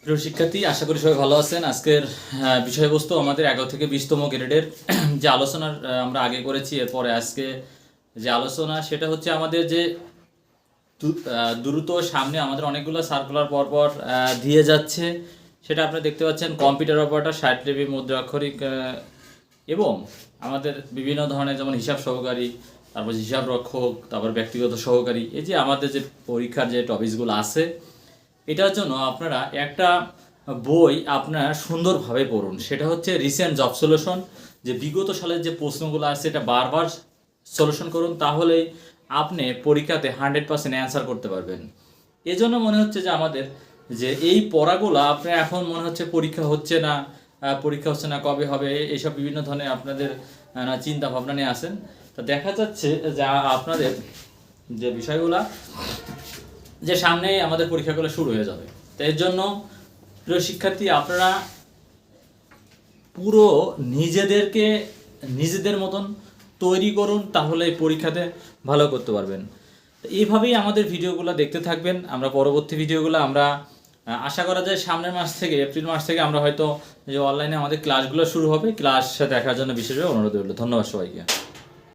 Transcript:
প্রিয় শিক্ষার্থী, আশা করি সবাই ভালো আছেন। আজকের বিষয়বস্তু আমাদের 11 থেকে 20তম গ্রেডের যে আলোচনার আমরা আগে করেছি, এরপরে আজকে যে আলোচনা সেটা হচ্ছে আমাদের যে দ্রুত সামনে আমাদের অনেকগুলো সার্কুলার পরপর দিয়ে যাচ্ছে। সেটা আপনারা দেখতে পাচ্ছেন, কম্পিউটার অপারেটর, 60 লিপি, মুদ্রা অক্ষরিক এবং আমাদের বিভিন্ন ধরনের, যেমন হিসাব সহকারী, তারপর হিসাব রক্ষক, তারপর ব্যক্তিগত সহকারী। এই যে আমাদের যে পরীক্ষার যে টপিকসগুলো আছে, এটার জন্য আপনারা একটা বই আপনারা সুন্দরভাবে পড়ুন। সেটা হচ্ছে রিসেন্ট জব সলিউশন। যে বিগত সালের যে প্রশ্নগুলো আছে এটা বারবার সলিউশন করুন, তাহলেই আপনি পরীক্ষাতে 100% অ্যান্সার করতে পারবেন। এজন্য মনে হচ্ছে যে আমাদের যে এই পড়াগুলো আপনার এখন মনে হচ্ছে পরীক্ষা হচ্ছে না, কবে হবে, এইসব বিভিন্ন ধরনের আপনাদের চিন্তা ভাবনা নিয়ে আসেন। তো দেখা যাচ্ছে যে আপনাদের যে বিষয়গুলা যে সামনেই আমাদের পরীক্ষাগুলো শুরু হয়ে যাবে। তো এর জন্য প্রিয় শিক্ষার্থী, আপনারা পুরো নিজেদের মতন তৈরি করুন, তাহলে এই পরীক্ষাতে ভালো করতে পারবেন। তো এইভাবেই আমাদের ভিডিওগুলো দেখতে থাকবেন। আমরা পরবর্তী ভিডিওগুলো আমরা আশা করা যায় সামনের মাস থেকে, এপ্রিল মাস থেকে আমরা হয়তো যে অনলাইনে আমাদের ক্লাসগুলো শুরু হবে, ক্লাস দেখার জন্য বিশেষভাবে অনুরোধ রইল। ধন্যবাদ সবাইকে।